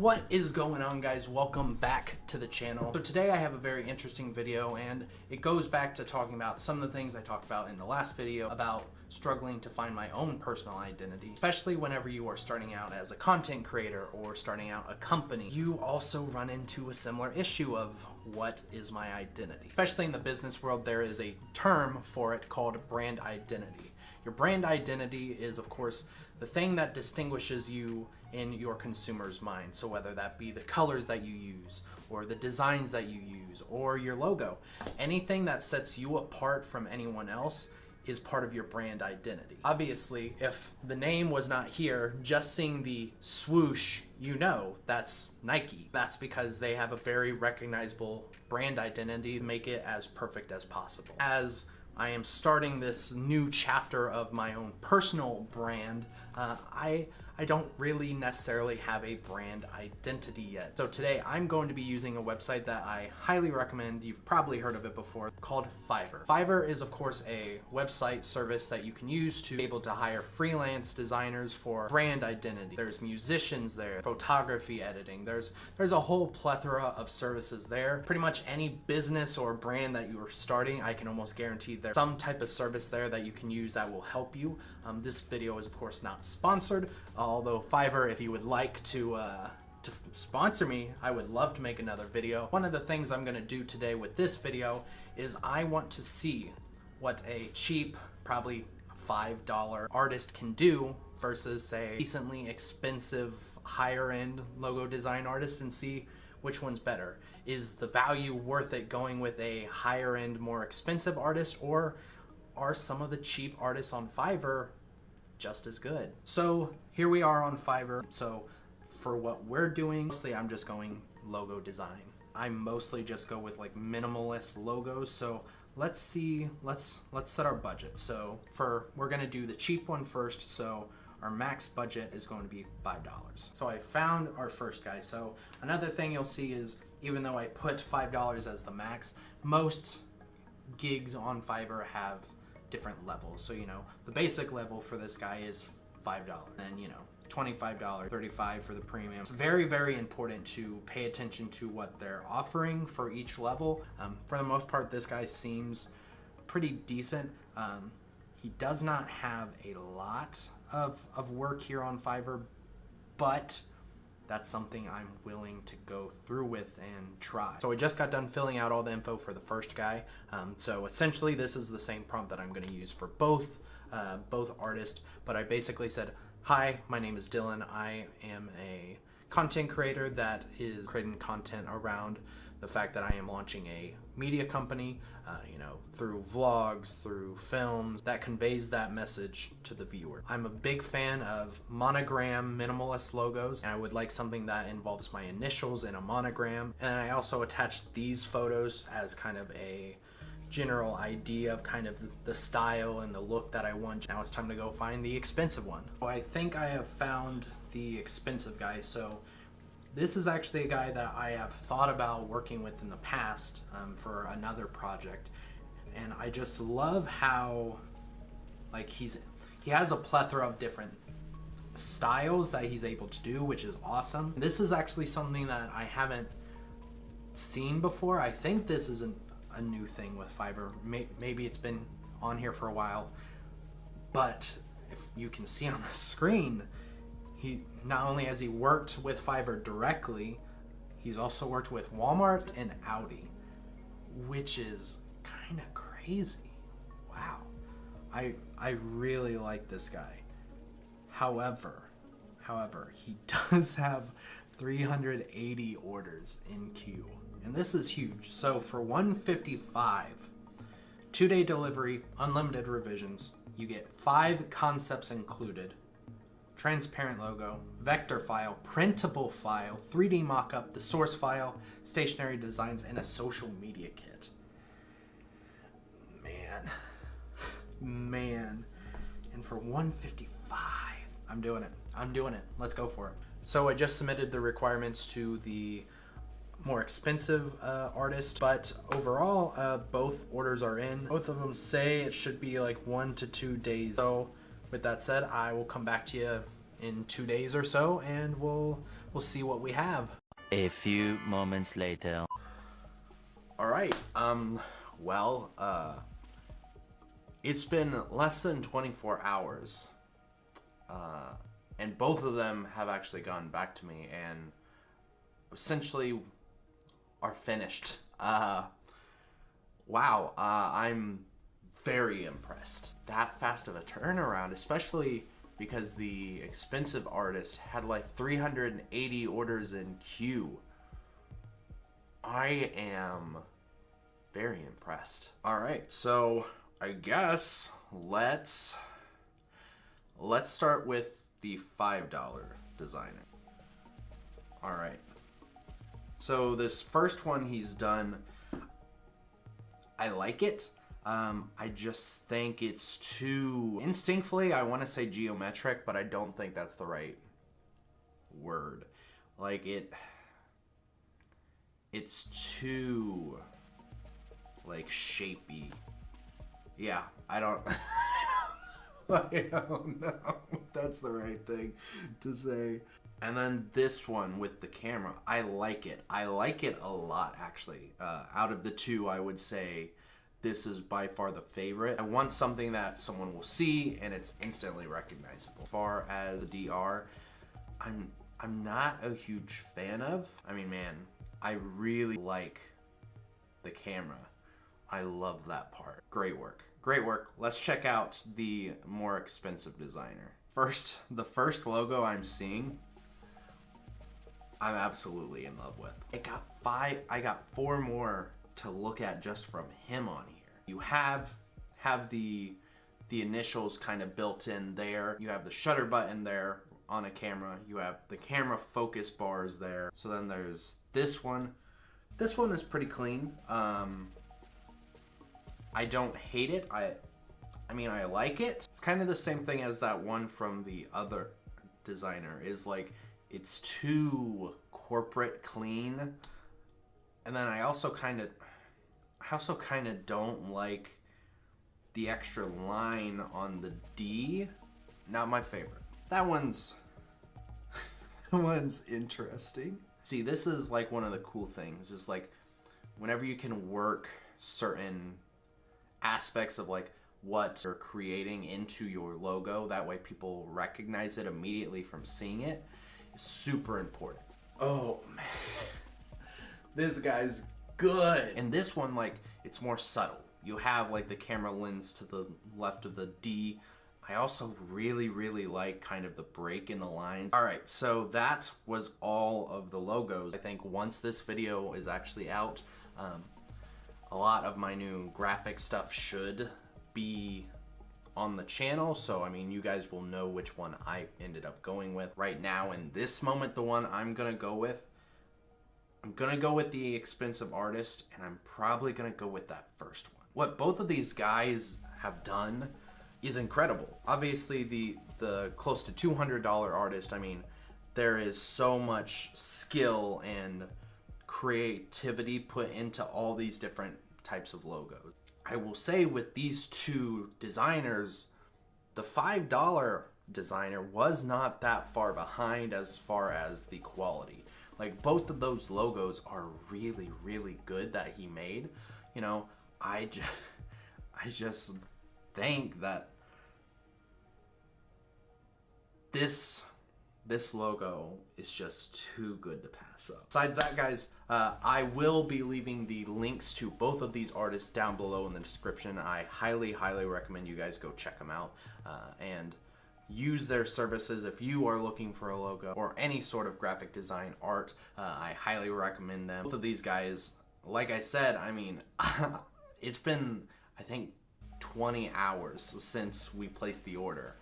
What is going on, guys? Welcome back to the channel. So today I have a very interesting video, and it goes back to talking about some of the things I talked about in the last video about struggling to find my own personal identity, especially whenever you are starting out as a content creator or starting out a company. You also run into a similar issue of what is my identity. Especially in the business world, there is a term for it called brand identity. Your brand identity is, of course, the thing that distinguishes you in your consumer's mind. So whether that be the colors that you use, or the designs that you use, or your logo, anything that sets you apart from anyone else is part of your brand identity. Obviously, if the name was not here, just seeing the swoosh, you know that's Nike. That's because they have a very recognizable brand identity to make it as perfect as possible. As I am starting this new chapter of my own personal brand, I don't really necessarily have a brand identity yet. So today I'm going to be using a website that I highly recommend. You've probably heard of it before, called Fiverr. Fiverr is, of course, a website service that you can use to be able to hire freelance designers for brand identity. There's musicians there, photography editing. There's a whole plethora of services there. Pretty much any business or brand that you are starting, I can almost guarantee there's some type of service there that you can use that will help you. This video is, of course, not sponsored, although Fiverr, if you would like to sponsor me, I would love to make another video. One of the things I'm gonna do today with this video is I want to see what a cheap, probably $5 artist can do versus, say, decently expensive, higher-end logo design artist, and see which one's better. Is the value worth it going with a higher-end, more expensive artist, or are some of the cheap artists on Fiverr just as good? So here we are on Fiverr. So for what we're doing, mostly I'm just going logo design. I mostly just go with like minimalist logos. So let's set our budget. So we're gonna do the cheap one first. So our max budget is going to be $5. So I found our first guy. So another thing you'll see is, even though I put $5 as the max, most gigs on Fiverr have different levels. So, you know, the basic level for this guy is $5, and, you know, $25, $35 for the premium. It's very, very important to pay attention to what they're offering for each level. For the most part, this guy seems pretty decent. He does not have a lot of work here on Fiverr, but that's something I'm willing to go through with and try. So I just got done filling out all the info for the first guy. So essentially this is the same prompt that I'm gonna use for both artists, but I basically said, hi, my name is Dylan. I am a content creator that is creating content around the fact that I am launching a media company, you know, through vlogs, through films, that conveys that message to the viewer. I'm a big fan of monogram minimalist logos, and I would like something that involves my initials in a monogram. And I also attached these photos as kind of a general idea of kind of the style and the look that I want. Now it's time to go find the expensive one. So I think I have found the expensive guy. So this is actually a guy that I have thought about working with in the past for another project, and I just love how, like, he has a plethora of different styles that he's able to do, which is awesome. This is actually something that I haven't seen before. I think this is a new thing with Fiverr. Maybe it's been on here for a while, but if you can see on the screen, he not only has he worked with Fiverr directly, he's also worked with Walmart and Audi, which is kind of crazy. Wow. I really like this guy. However, he does have 380 orders in queue, and this is huge. So for $155, 2-day delivery, unlimited revisions, you get 5 concepts included: transparent logo, vector file, printable file, 3D mockup, the source file, stationary designs, and a social media kit. Man. And for $155, I'm doing it. Let's go for it. So I just submitted the requirements to the more expensive artist, but overall, both orders are in. Both of them say it should be like 1 to 2 days. So with that said, I will come back to you in 2 days or so, and we'll we'll see what we have. A few moments later. All right, it's been less than 24 hours, and both of them have actually gone back to me and essentially are finished. Wow, I'm very impressed. That fast of a turnaround, especially because the expensive artist had like 380 orders in queue. I am very impressed. All right, so I guess let's start with the $5 designer. All right. So this first one he's done, I like it. I just think it's too, instinctively I want to say geometric, but I don't think that's the right word. Like it's too like shapey. Yeah, I don't I don't know if that's the right thing to say. And then this one with the camera, I like it. I like it a lot, actually. Out of the two, I would say this is by far the favorite. I want something that someone will see and it's instantly recognizable. As far as the DR, I'm not a huge fan of. I mean, man, I really like the camera. I love that part. Great work. Great work. Let's check out the more expensive designer. First, the first logo I'm seeing, I'm absolutely in love with. I got 4 more to look at just from him on here. You have the initials kind of built in there. You have the shutter button there on a camera. You have the camera focus bars there. So then there's this one. This one is pretty clean. I don't hate it. I mean, I like it. It's kind of the same thing as that one from the other designer, is like, it's too corporate clean. And then I also kind of don't like the extra line on the D. Not my favorite. That one's interesting. See, this is like one of the cool things, is like whenever you can work certain aspects of like what you're creating into your logo, that way people recognize it immediately from seeing it, is super important. Oh man, this guy's good. And this one, like, it's more subtle. You have like the camera lens to the left of the D. I also really like kind of the break in the lines. All right, so that was all of the logos. I think once this video is actually out, a lot of my new graphic stuff should be on the channel. So, I mean, you guys will know which one I ended up going with. Right now, in this moment, the one I'm gonna go with the expensive artist, and I'm probably gonna go with that first one. What both of these guys have done is incredible. Obviously, the close to $200 artist, I mean, there is so much skill and creativity put into all these different types of logos. I will say with these two designers, the $5 designer was not that far behind as far as the quality. Like, both of those logos are really good that he made. You know, I just think that this logo is just too good to pass up. Besides that, guys, I will be leaving the links to both of these artists down below in the description. I highly recommend you guys go check them out and use their services if you are looking for a logo or any sort of graphic design art. I highly recommend them. Both of these guys, like I said, I mean, it's been, I think, 20 hours since we placed the order,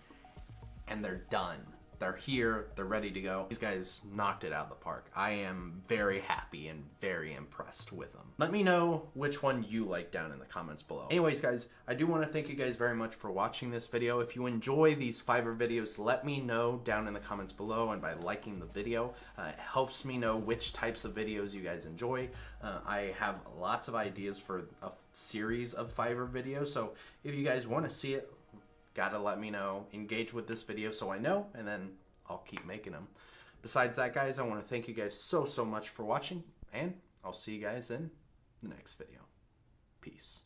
and they're done. They're here, they're ready to go. These guys knocked it out of the park. I am very happy and very impressed with them. Let me know which one you like down in the comments below. Anyways, guys, I do want to thank you guys very much for watching this video. If you enjoy these Fiverr videos, let me know down in the comments below, and by liking the video. It helps me know which types of videos you guys enjoy. I have lots of ideas for a series of Fiverr videos, so if you guys want to see it, gotta let me know. Engage with this video so I know, and then I'll keep making them. Besides that, guys, I want to thank you guys so much for watching, and I'll see you guys in the next video. Peace.